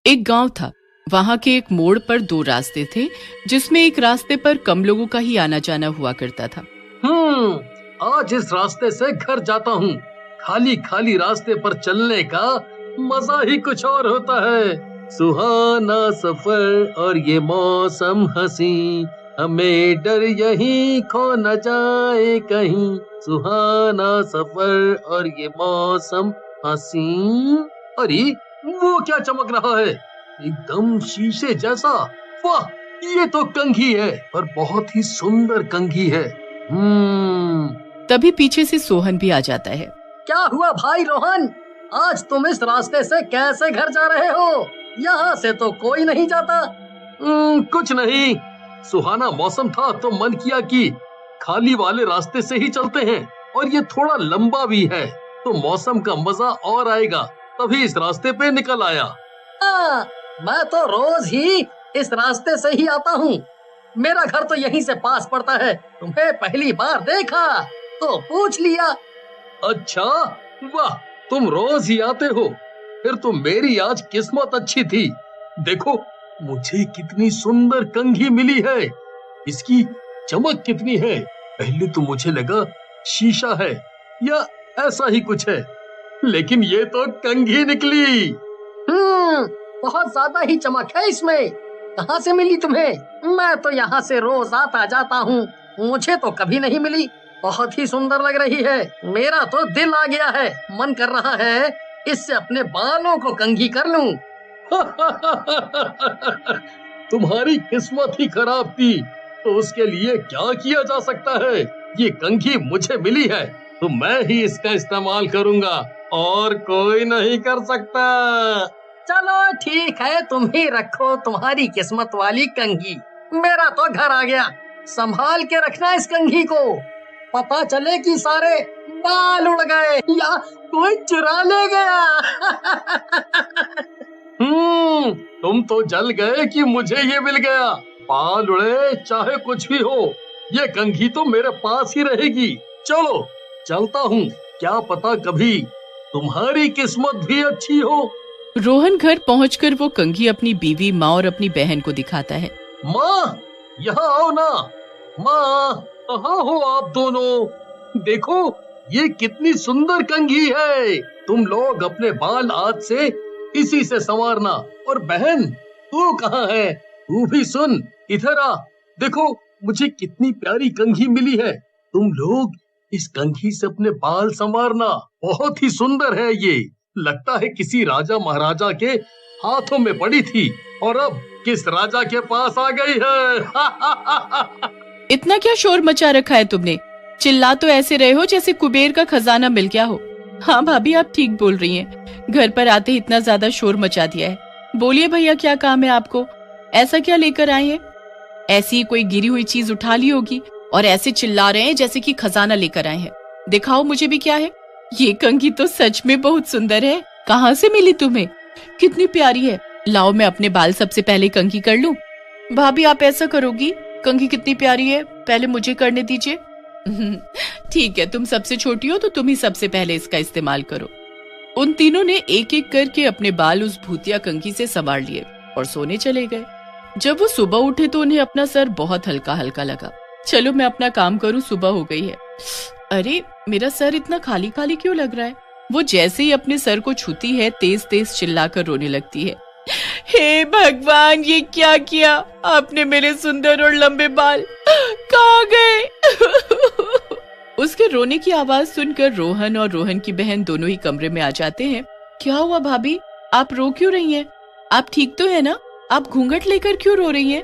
एक गांव था। वहां के एक मोड़ पर दो रास्ते थे, जिसमें एक रास्ते पर कम लोगों का ही आना जाना हुआ करता था। आज इस रास्ते से घर जाता हूँ। खाली खाली रास्ते पर चलने का मजा ही कुछ और होता है। सुहाना सफर और ये मौसम हंसी, हमें डर यहीं खो न जाए कहीं। सुहाना सफर और ये मौसम हंसी। अरे वो क्या चमक रहा है, एकदम शीशे जैसा। वाह, ये तो कंघी है, पर बहुत ही सुंदर कंघी है। तभी पीछे से सोहन भी आ जाता है। क्या हुआ भाई रोहन, आज तुम इस रास्ते से कैसे घर जा रहे हो? यहाँ से तो कोई नहीं जाता। कुछ नहीं, सुहाना मौसम था तो मन किया कि खाली वाले रास्ते से ही चलते हैं, और ये थोड़ा लंबा भी है तो मौसम का मजा और आएगा, तभी इस रास्ते पे निकल आया। मैं तो रोज ही इस रास्ते से ही आता हूँ। मेरा घर तो यहीं से पास पड़ता है। तुम्हें पहली बार देखा तो पूछ लिया। अच्छा, वाह, तुम रोज ही आते हो, फिर तो मेरी आज किस्मत अच्छी थी। देखो मुझे कितनी सुंदर कंघी मिली है, इसकी चमक कितनी है। पहले तो मुझे लगा शीशा है या ऐसा ही कुछ है, लेकिन ये तो कंघी निकली। बहुत ज्यादा ही चमक है इसमें। कहाँ से मिली तुम्हें? मैं तो यहाँ से रोज आता जाता हूँ, मुझे तो कभी नहीं मिली। बहुत ही सुंदर लग रही है, मेरा तो दिल आ गया है। मन कर रहा है इससे अपने बालों को कंघी कर लूं। तुम्हारी किस्मत ही खराब थी, तो उसके लिए क्या किया जा सकता है। ये कंघी मुझे मिली है तो मैं ही इसका इस्तेमाल करूंगा, और कोई नहीं कर सकता। चलो ठीक है, तुम ही रखो तुम्हारी किस्मत वाली कंघी। मेरा तो घर आ गया, संभाल के रखना इस कंघी को। पता चले कि सारे बाल उड़ गए या कोई चुरा ले गया। तुम तो जल गए कि मुझे ये मिल गया। बाल उड़े चाहे कुछ भी हो, ये कंघी तो मेरे पास ही रहेगी। चलो चलता हूँ, क्या पता कभी तुम्हारी किस्मत भी अच्छी हो। रोहन घर पहुंचकर वो कंघी अपनी बीवी, माँ और अपनी बहन को दिखाता है। माँ, यहाँ आओ ना। माँ, कहाँ हो आप दोनों? देखो ये कितनी सुंदर कंघी है। तुम लोग अपने बाल आज से इसी से संवारना। और बहन, तू कहाँ है? तू भी सुन, इधर आ। देखो मुझे कितनी प्यारी कंघी मिली है। तुम लोग इस कंघी से अपने बाल संवारना। बहुत ही सुंदर है ये, लगता है किसी राजा महाराजा के हाथों में पड़ी थी और अब किस राजा के पास आ गई है। इतना क्या शोर मचा रखा है तुमने? चिल्ला तो ऐसे रहे हो जैसे कुबेर का खजाना मिल गया हो। हाँ भाभी, आप ठीक बोल रही हैं। घर पर आते ही इतना ज्यादा शोर मचा दिया है। बोलिए भैया, क्या काम है आपको? ऐसा क्या लेकर आए हैं? ऐसी कोई गिरी हुई चीज उठा ली होगी और ऐसे चिल्ला रहे हैं जैसे कि खजाना लेकर आए हैं। दिखाओ मुझे भी क्या है। ये कंघी तो सच में बहुत सुंदर है। कहाँ से मिली तुम्हें? कितनी प्यारी है। लाओ मैं अपने बाल सबसे पहले कंघी कर लूं। भाभी, आप ऐसा करोगी? कंघी कितनी प्यारी है, पहले मुझे करने दीजिए। ठीक है, तुम सबसे छोटी हो तो तुम ही सबसे पहले इसका इस्तेमाल करो। उन तीनों ने एक एक करके अपने बाल उस भूतिया कंघी से संवार लिए और सोने चले गए। जब वो सुबह उठे तो उन्हें अपना सर बहुत हल्का हल्का लगा। चलो मैं अपना काम करूं, सुबह हो गई है। अरे मेरा सर इतना खाली खाली क्यों लग रहा है? वो जैसे ही अपने सर को छूती है, तेज तेज चिल्लाकर रोने लगती है। हे भगवान, ये क्या किया आपने? मेरे सुंदर और लंबे बाल कहाँ गए? उसके रोने की आवाज सुनकर रोहन और रोहन की बहन दोनों ही कमरे में आ जाते हैं। क्या हुआ भाभी, आप रो क्यों रही हैं? आप ठीक तो है ना? आप घूंघट लेकर क्यों रो रही हैं?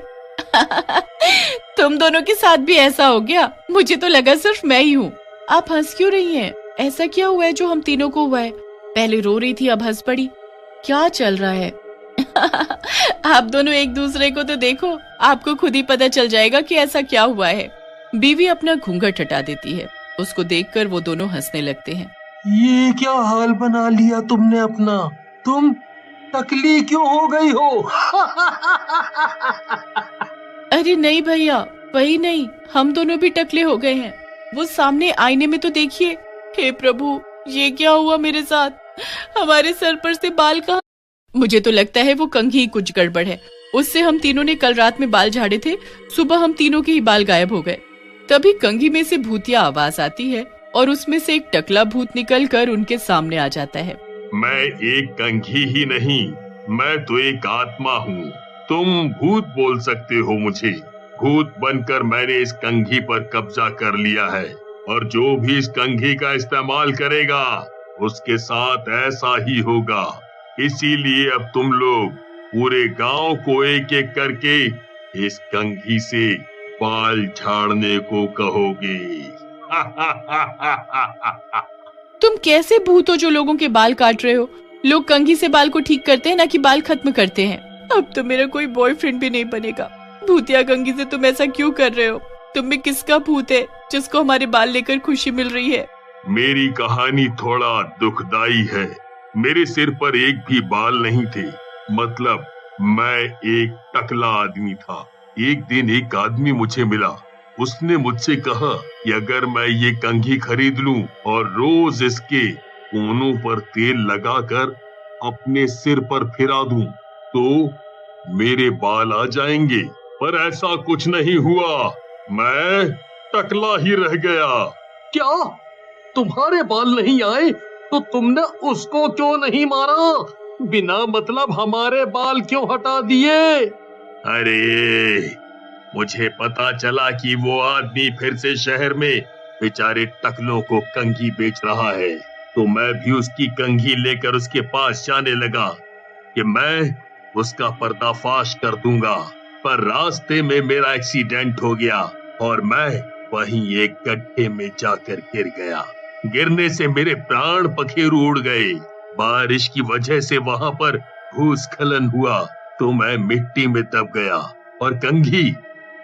तुम दोनों के साथ भी ऐसा हो गया? मुझे तो लगा सिर्फ मैं ही हूँ। आप हंस क्यों रही हैं? ऐसा क्या हुआ है जो हम तीनों को हुआ है? पहले रो रही थी, अब हंस पड़ी। क्या चल रहा है? आप दोनों एक दूसरे को तो देखो, आपको खुद ही पता चल जाएगा कि ऐसा क्या हुआ है। बीवी अपना घूंघट हटा देती है। उसको देखकर वो दोनों हंसने लगते हैं। ये क्या हाल बना लिया तुमने अपना? तुम टकली क्यों हो गई हो? अरे नहीं भैया, वही नहीं, हम दोनों भी टकले हो गए हैं। वो सामने आईने में तो देखिए। हे प्रभु, ये क्या हुआ मेरे साथ? हमारे सर पर से बाल कहाँ? मुझे तो लगता है वो कंघी ही कुछ गड़बड़ है। उससे हम तीनों ने कल रात में बाल झाड़े थे, सुबह हम तीनों के ही बाल गायब हो गए। तभी कंघी में से भूतिया आवाज आती है और उसमें से एक टकला भूत निकलकर उनके सामने आ जाता है। मैं एक कंघी ही नहीं, मैं तो एक आत्मा हूँ। तुम भूत बोल सकते हो मुझे। भूत बनकर मैंने इस कंघी पर कब्जा कर लिया है और जो भी इस कंघी का इस्तेमाल करेगा उसके साथ ऐसा ही होगा। इसीलिए अब तुम लोग पूरे गांव को एक एक करके इस कंघी से बाल झाड़ने को कहोगे। तुम कैसे भूत हो जो लोगों के बाल काट रहे हो? लोग कंघी से बाल को ठीक करते हैं, ना कि बाल खत्म करते हैं। अब तो मेरा कोई बॉयफ्रेंड भी नहीं बनेगा। भूतिया कंघी से तुम ऐसा क्यों कर रहे हो? तुम में किसका भूत है जिसको हमारे बाल लेकर खुशी मिल रही है? मेरी कहानी थोड़ा दुखदाई है। मेरे सिर पर एक भी बाल नहीं थे। मतलब मैं एक टकला आदमी था। एक दिन एक आदमी मुझे मिला। उसने मुझसे कहा कि अगर मैं ये कंघी खरीद लूं और रोज इसके कोनों पर तेल लगाकर अपने सिर पर फिरा दूं तो मेरे बाल आ जाएंगे। पर ऐसा कुछ नहीं हुआ। मैं टकला ही रह गया। क्या तुम्हारे बाल नहीं आए तो तुमने उसको क्यों नहीं मारा? बिना मतलब हमारे बाल क्यों हटा दिए? अरे मुझे पता चला कि वो आदमी फिर से शहर में बेचारे टकलों को कंघी बेच रहा है, तो मैं भी उसकी कंघी लेकर उसके पास जाने लगा कि मैं उसका पर्दाफाश कर दूंगा। पर रास्ते में मेरा एक्सीडेंट हो गया और मैं वहीं एक गड्ढे में जाकर गिर गया। गिरने से मेरे प्राण पखेरु उड़ गए। बारिश की वजह से वहां पर भूस्खलन हुआ तो मैं मिट्टी में दब गया और कंघी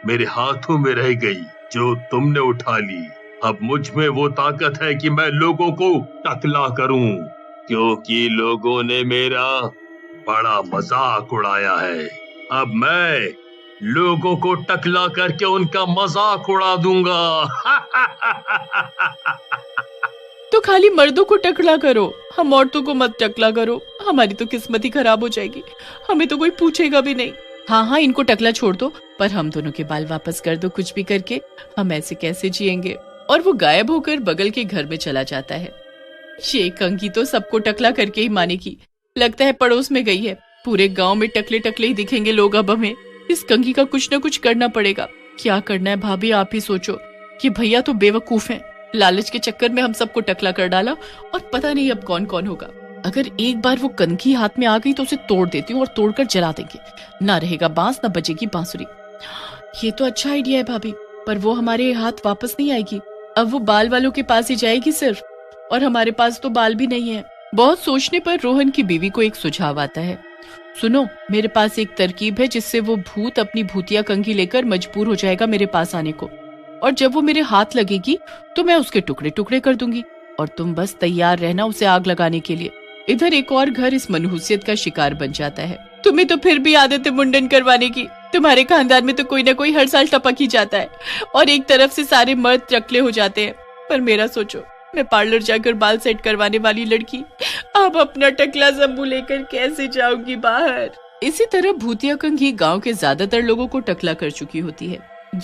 मेरे हाथों में रह गई जो तुमने उठा ली। अब मुझ में वो ताकत है कि मैं लोगों को टकला करूं, क्योंकि लोगों ने मेरा बड़ा मजाक उड़ाया है। अब मैं लोगों को टकला करके उनका मजाक उड़ा दूंगा। तो खाली मर्दों को टकला करो, हम औरतों को मत टकला करो। हमारी तो किस्मत ही खराब हो जाएगी, हमें तो कोई पूछेगा भी नहीं। हाँ, इनको टकला छोड़ दो, पर हम दोनों के बाल वापस कर दो कुछ भी करके। हम ऐसे कैसे जिएंगे? और वो गायब होकर बगल के घर में चला जाता है। ये कंघी तो सबको टकला करके ही मानेगी। लगता है पड़ोस में गई है। पूरे गांव में टकले टकले ही दिखेंगे लोग। अब हमें इस कंघी का कुछ न कुछ करना पड़ेगा। क्या करना है भाभी, आप ही सोचो। कि भैया तो बेवकूफ हैं। लालच के चक्कर में हम सबको टकला कर डाला और पता नहीं अब कौन कौन होगा। अगर एक बार वो कंघी हाथ में आ गई तो उसे तोड़ देती हूँ और तोड़कर जला देंगे। ना रहेगा बांस, ना बजेगी बांसुरी। ये तो अच्छा आइडिया है भाभी, पर वो हमारे हाथ वापस नहीं आएगी। अब वो बाल वालों के पास ही जाएगी सिर्फ, और हमारे पास तो बाल भी नहीं है। बहुत सोचने पर रोहन की बीवी को एक सुझाव आता है। सुनो, मेरे पास एक तरकीब है जिससे वो भूत अपनी भूतिया कंघी लेकर मजबूर हो जाएगा मेरे पास आने को, और जब वो मेरे हाथ लगेगी तो मैं उसके टुकड़े टुकड़े कर दूंगी और तुम बस तैयार रहना उसे आग लगाने के लिए। इधर एक और घर इस मनहूसियत का शिकार बन जाता है। तुम्हें तो फिर भी आदत है मुंडन करवाने की। तुम्हारे खानदान में तो कोई ना कोई हर साल टपक ही जाता है और एक तरफ से सारे मर्द टकले हो जाते हैं। पर मेरा सोचो, मैं पार्लर जाकर बाल सेट करवाने वाली लड़की अब अपना टकला जम्बू लेकर कैसे जाऊंगी बाहर? इसी तरह भूतिया कंघी गांव के ज्यादातर लोगों को टकला कर चुकी होती है।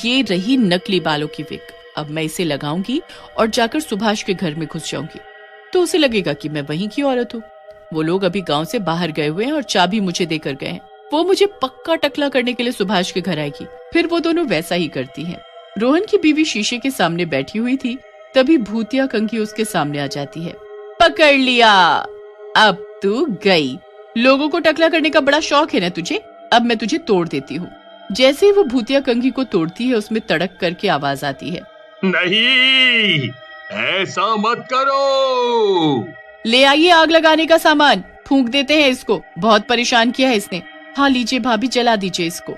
ये रही नकली बालों की विग। अब मैं इसे लगाऊंगी और जाकर सुभाष के घर में घुस जाऊंगी तो उसे लगेगा कि मैं वहीं की औरत हूँ। वो लोग अभी गांव से बाहर गए हुए हैं और चाबी मुझे देकर गए हैं। वो मुझे पक्का टकला करने के लिए सुभाष के घर आएगी। फिर वो दोनों वैसा ही करती हैं। रोहन की बीवी शीशे के सामने बैठी हुई थी, तभी भूतिया कंघी उसके सामने आ जाती है। पकड़ लिया, अब तू गई। लोगों को टकला करने का बड़ा शौक है ना तुझे? अब मैं तुझे तोड़ देती हूँ। जैसे ही वो भूतिया कंघी को तोड़ती है, उसमें तड़क करके आवाज आती है, नहीं, ऐसा मत करो। ले आइए आग लगाने का सामान, फूंक देते हैं इसको। बहुत परेशान किया है इसने। हाँ लीजिए भाभी, जला दीजिए इसको।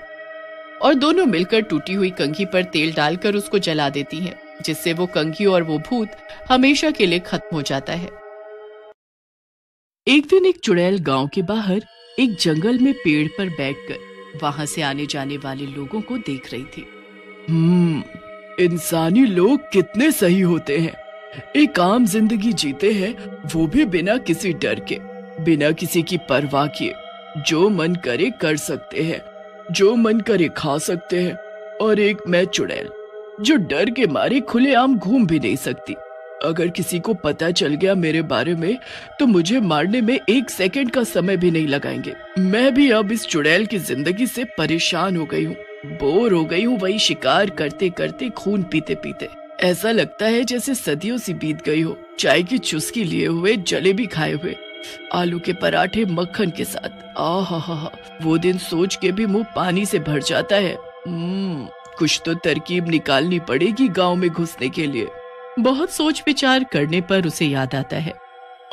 और दोनों मिलकर टूटी हुई कंघी पर तेल डालकर उसको जला देती हैं, जिससे वो कंघी और वो भूत हमेशा के लिए खत्म हो जाता है। एक दिन एक चुड़ैल गांव के बाहर एक जंगल में पेड़ पर बैठकर वहां से आने जाने वाले लोगों को देख रही थी। इंसानी लोग कितने सही होते हैं। एक आम जिंदगी जीते हैं, वो भी बिना किसी डर के, बिना किसी की परवाह किए। जो मन करे कर सकते हैं, जो मन करे खा सकते हैं, और एक मैं चुड़ैल जो डर के मारे खुलेआम घूम भी नहीं सकती। अगर किसी को पता चल गया मेरे बारे में तो मुझे मारने में 1 सेकंड का समय भी नहीं लगाएंगे। मैं भी अब इस चुड़ैल की जिंदगी से परेशान हो गई हूँ, बोर हो गई हूँ, वही शिकार करते करते, खून पीते पीते। ऐसा लगता है जैसे सदियों सी बीत गई हो। चाय की चुस्की लिए हुए, जलेबी खाए हुए, आलू के पराठे मक्खन के साथ। आहा, वो दिन सोच के भी मुंह पानी से भर जाता है। कुछ तो तरकीब निकालनी पड़ेगी गांव में घुसने के लिए। बहुत सोच विचार करने पर उसे याद आता है,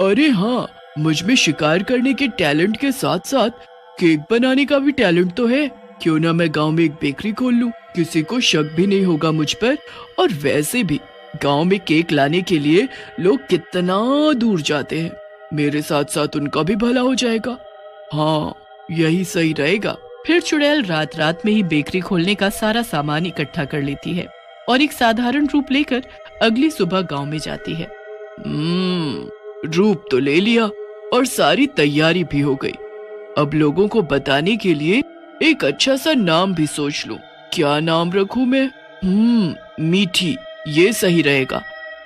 अरे हाँ, मुझ में शिकार करने के टैलेंट के साथ साथ केक बनाने का भी टैलेंट तो है। क्यों ना मैं गांव में एक बेकरी खोल लूं, किसी को शक भी नहीं होगा मुझ पर। और वैसे भी गांव में केक लाने के लिए लोग कितना दूर जाते हैं, मेरे साथ साथ उनका भी भला हो जाएगा। हाँ, यही सही रहेगा। फिर चुड़ैल रात रात में ही बेकरी खोलने का सारा सामान इकट्ठा कर लेती है और एक साधारण रूप लेकर अगली सुबह गांव में जाती है। रूप तो ले लिया और सारी तैयारी भी हो गई। अब लोगों को बताने के लिए एक अच्छा सा नाम भी सोच लूं। क्या नाम रखूं मैं? मीठी, ये सही रहेगा।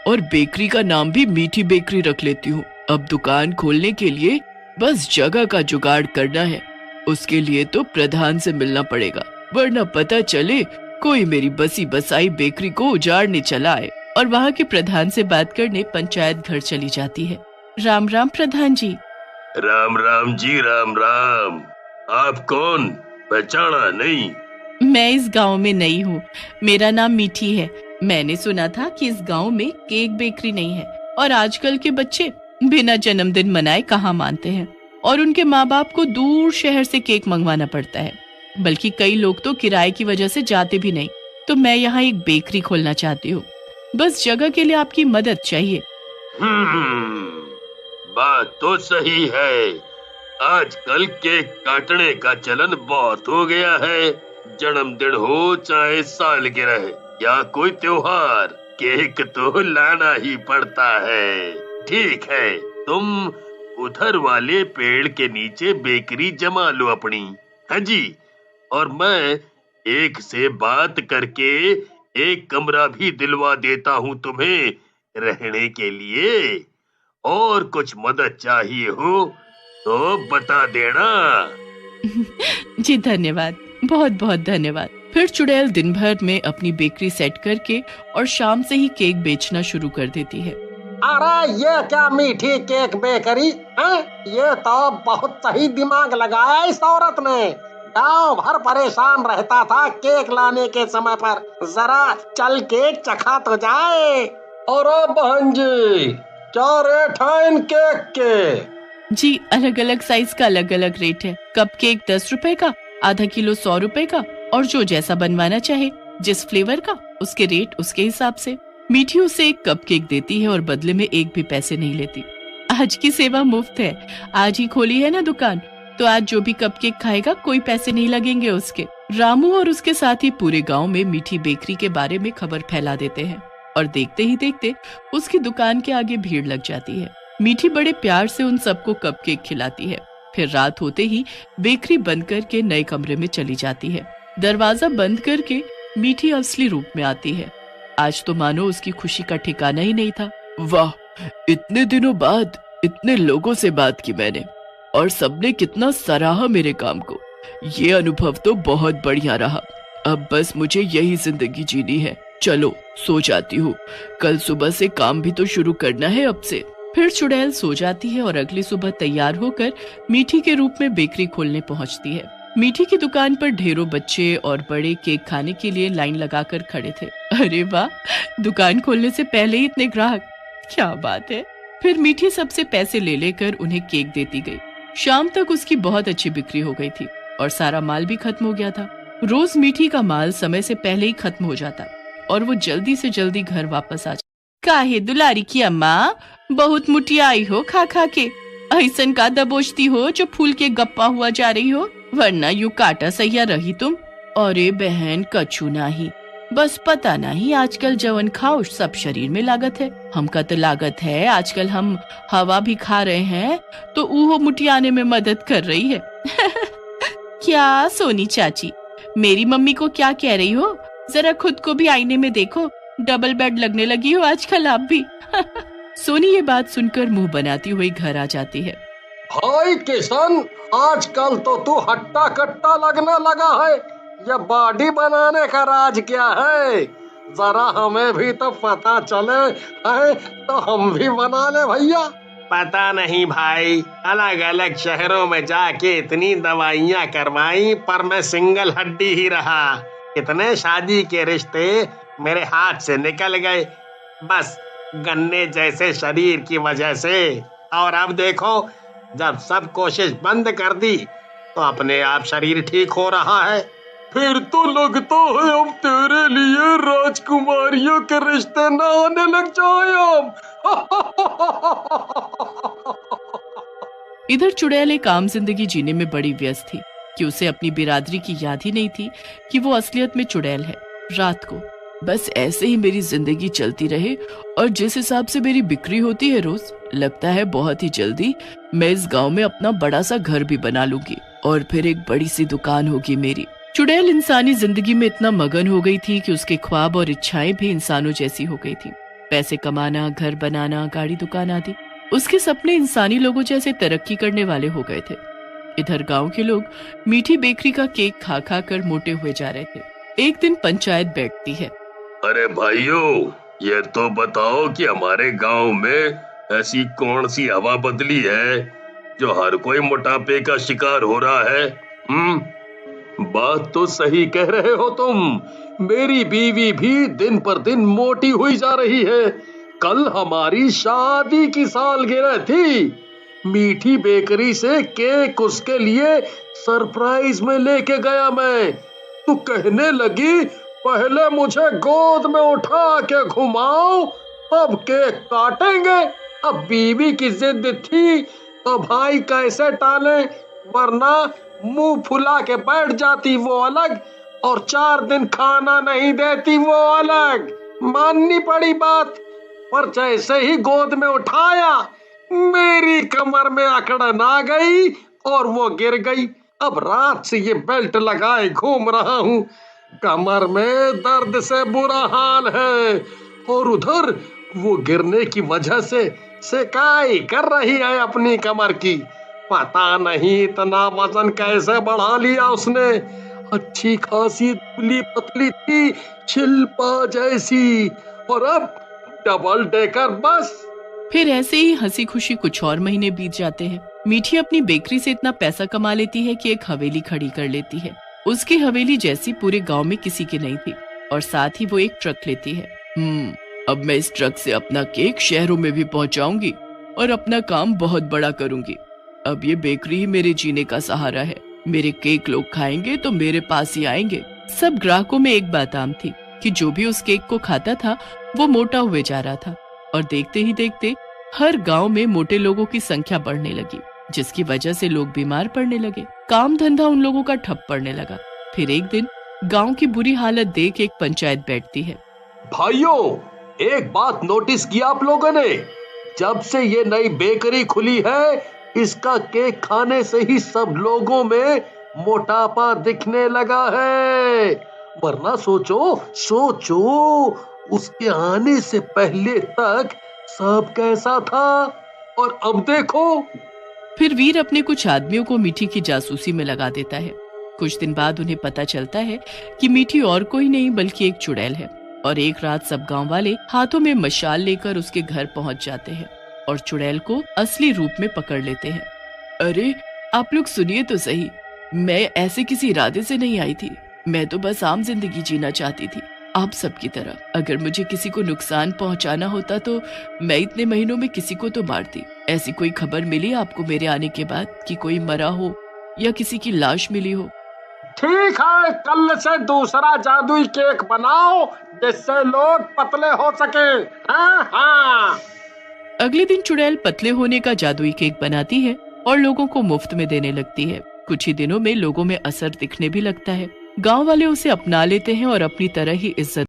और बेकरी का नाम भी मीठी बेकरी रख लेती हूँ। अब दुकान खोलने के लिए बस जगह का जुगाड़ करना है। उसके लिए तो प्रधान से मिलना पड़ेगा, वरना पता चले कोई मेरी बसी बसाई बेकरी को उजाड़ने चला आए। और वहाँ के प्रधान से बात करने पंचायत घर चली जाती है। राम राम प्रधान जी। राम राम जी, राम राम। आप कौन, पहचाना नहीं? मैं इस गांव में नई हूँ, मेरा नाम मीठी है। मैंने सुना था कि इस गांव में केक बेकरी नहीं है और आजकल के बच्चे बिना जन्मदिन मनाए कहाँ मानते हैं, और उनके माँ बाप को दूर शहर से केक मंगवाना पड़ता है। बल्कि कई लोग तो किराए की वजह से जाते भी नहीं। तो मैं यहाँ एक बेकरी खोलना चाहती हूँ, बस जगह के लिए आपकी मदद चाहिए। बात तो सही है। आजकल केक काटने का चलन बहुत हो गया है। जन्मदिन हो चाहे सालगिरह या कोई त्योहार, केक तो लाना ही पड़ता है। ठीक है, तुम उधर वाले पेड़ के नीचे बेकरी जमा लो अपनी, हाँ जी। और मैं एक से बात करके एक कमरा भी दिलवा देता हूँ तुम्हें रहने के लिए। और कुछ मदद चाहिए हो तो बता देना। जी धन्यवाद, बहुत बहुत धन्यवाद। फिर चुड़ैल दिन भर में अपनी बेकरी सेट करके और शाम से ही केक बेचना शुरू कर देती है। अरे ये क्या मीठी केक बेकरी है? ये तो बहुत सही दिमाग लगाया इस औरत ने। गांव भर परेशान रहता था केक लाने के समय पर, जरा चल के चखा तो जाए। और बहन जी, क्या रेट है इन केक के? जी अलग अलग साइज का अलग अलग रेट है। कप केक 10 रुपए का, आधा किलो 100 रुपए का, और जो जैसा बनवाना चाहे, जिस फ्लेवर का, उसके रेट उसके हिसाब से। मीठी उसे एक कप केक देती है और बदले में एक भी पैसे नहीं लेती। आज की सेवा मुफ्त है। आज ही खोली है ना दुकान, तो आज जो भी कप केक खाएगा कोई पैसे नहीं लगेंगे उसके। रामू और उसके साथी पूरे गांव में मीठी बेकरी के बारे में खबर फैला देते हैं और देखते ही देखते उसकी दुकान के आगे भीड़ लग जाती है। मीठी बड़े प्यार से उन सबको कप केक खिलाती है। फिर रात होते ही बेकरी बंद करके नए कमरे में चली जाती है। दरवाजा बंद करके मीठी असली रूप में आती है। आज तो मानो उसकी खुशी का ठिकाना ही नहीं था। वाह, इतने दिनों बाद इतने लोगों से बात की मैंने और सबने कितना सराहा मेरे काम को। ये अनुभव तो बहुत बढ़िया रहा। अब बस मुझे यही जिंदगी जीनी है। चलो सो जाती हूँ, कल सुबह से काम भी तो शुरू करना है अब से। फिर चुड़ैल सो जाती है और अगली सुबह तैयार होकर मीठी के रूप में बेकरी खोलने पहुँचती है। मीठी की दुकान पर ढेरों बच्चे और बड़े केक खाने के लिए लाइन लगाकर खड़े थे। अरे वाह, दुकान खोलने से पहले ही इतने ग्राहक, क्या बात है। फिर मीठी सबसे पैसे ले लेकर उन्हें केक देती गई। शाम तक उसकी बहुत अच्छी बिक्री हो गई थी और सारा माल भी खत्म हो गया था। रोज मीठी का माल समय से पहले ही खत्म हो जाता और वो जल्दी से जल्दी घर वापस आ जाती। काहे दुलारी की अम्मा, बहुत मुटियाई हो खा खा के। ऐसन का दबोचती हो जो फूल के गप्पा हुआ जा रही हो, वरना यू काटा सहिया रही तुम। अरे बहन, कछु नहीं, बस पता नहीं आजकल जवन खाओ सब शरीर में लागत है। हमका तो लागत है आजकल हम हवा भी खा रहे हैं तो वो मुटियाने में मदद कर रही है। क्या सोनी चाची, मेरी मम्मी को क्या कह रही हो? जरा खुद को भी आईने में देखो, डबल बेड लगने लगी हो आजकल आप भी। सोनी ये बात सुनकर मुंह बनाती हुई घर आ जाती है। भाई किशन, आजकल तो तू हट्टा कट्टा लगने लगा है। ये बॉडी बनाने का राज क्या है? जरा हमें भी तो पता चले है तो हम भी बना ले भैया। पता नहीं भाई, अलग अलग शहरों में जाके इतनी दवाइयाँ करवाई पर मैं सिंगल हड्डी ही रहा। कितने शादी के रिश्ते मेरे हाथ से निकल गए, बस गन्ने जैसे शरीर की वजह से। और अब देखो, जब सब कोशिश बंद कर दी तो अपने आप शरीर ठीक हो रहा है। फिर तो लगता है अब तेरे लिए राजकुमारियों के रिश्ते न आने लग जाए अब। इधर चुड़ैल एक आम जिंदगी जीने में बड़ी व्यस्त थी कि उसे अपनी बिरादरी की याद ही नहीं थी कि वो असलियत में चुड़ैल है। रात को बस ऐसे ही मेरी जिंदगी चलती रहे और जिस हिसाब से मेरी बिक्री होती है रोज, लगता है बहुत ही जल्दी मैं इस गांव में अपना बड़ा सा घर भी बना लूंगी और फिर एक बड़ी सी दुकान होगी मेरी। चुड़ैल इंसानी जिंदगी में इतना मगन हो गई थी कि उसके ख्वाब और इच्छाएं भी इंसानों जैसी हो गई थी। पैसे कमाना, घर बनाना, गाड़ी दुकान आदि, उसके सपने इंसानी लोगों जैसे तरक्की करने वाले हो गए थे। इधर गांव के लोग मीठी बेकरी का केक खा खा कर मोटे हुए जा रहे थे। एक दिन पंचायत बैठती है। अरे भाइयों, ये तो बताओ कि हमारे गांव में ऐसी कौन सी हवा बदली है जो हर कोई मोटापे का शिकार हो रहा है? बात तो सही कह रहे हो तुम। मेरी बीवी भी दिन पर दिन मोटी हुई जा रही है। कल हमारी शादी की सालगिरह थी। मीठी बेकरी से केक उसके लिए सरप्राइज में लेके गया मैं। तू कहने लगी पहले मुझे गोद में उठा के घुमाओ तब केक काटेंगे। अब बीवी की जिद थी तो भाई कैसे टाले, वरना मुंह फुला के बैठ जाती वो अलग और 4 दिन खाना नहीं देती वो अलग। माननी पड़ी बात, पर जैसे ही गोद में उठाया मेरी कमर में अकड़न आ गई और वो गिर गई। अब रात से ये बेल्ट लगाए घूम रहा हूँ। कमर में दर्द से बुरा हाल है और उधर वो गिरने की वजह से सिकाई कर रही है अपनी कमर की। पता नहीं इतना वजन कैसे बढ़ा लिया उसने। अच्छी खासी दुबली पतली थी, शिल्पा जैसी, और अब डबल डेकर बस। फिर ऐसे ही हंसी खुशी कुछ और महीने बीत जाते हैं। मीठी अपनी बेकरी से इतना पैसा कमा लेती है कि एक हवेली खड़ी कर लेती है। उसकी हवेली जैसी पूरे गांव में किसी की नहीं थी और साथ ही वो एक ट्रक लेती है। अब मैं इस ट्रक से अपना केक शहरों में भी पहुंचाऊंगी और अपना काम बहुत बड़ा करूंगी। अब ये बेकरी ही मेरे जीने का सहारा है। मेरे केक लोग खाएंगे तो मेरे पास ही आएंगे। सब ग्राहकों में एक बात आम थी कि जो भी उस केक को खाता था वो मोटा हुए जा रहा था और देखते ही देखते हर गांव में मोटे लोगों की संख्या बढ़ने लगी, जिसकी वजह से लोग बीमार पड़ने लगे। काम धंधा उन लोगों का ठप पड़ने लगा। फिर एक दिन गांव की बुरी हालत देख एक पंचायत बैठती है। भाइयों, एक बात नोटिस किया आप लोगों ने? जब से ये नई बेकरी खुली है, इसका केक खाने से ही सब लोगों में मोटापा दिखने लगा है। वरना सोचो उसके आने से पहले तक सब कैसा था और अब देखो। फिर वीर अपने कुछ आदमियों को मीठी की जासूसी में लगा देता है। कुछ दिन बाद उन्हें पता चलता है कि मीठी और कोई नहीं बल्कि एक चुड़ैल है और एक रात सब गांव वाले हाथों में मशाल लेकर उसके घर पहुंच जाते हैं और चुड़ैल को असली रूप में पकड़ लेते हैं। अरे आप लोग सुनिए तो सही, मैं ऐसे किसी इरादे से नहीं आई थी। मैं तो बस आम जिंदगी जीना चाहती थी, आप सबकी तरह। अगर मुझे किसी को नुकसान पहुंचाना होता तो मैं इतने महीनों में किसी को तो मारती। ऐसी कोई खबर मिली आपको मेरे आने के बाद कि कोई मरा हो या किसी की लाश मिली हो? ठीक है, कल से दूसरा जादुई केक बनाओ जिससे लोग पतले हो सके। हाँ। अगले दिन चुड़ैल पतले होने का जादुई केक बनाती है और लोगों को मुफ्त में देने लगती है। कुछ ही दिनों में लोगों में असर दिखने भी लगता है। गांव वाले उसे अपना लेते हैं और अपनी तरह ही इज्जत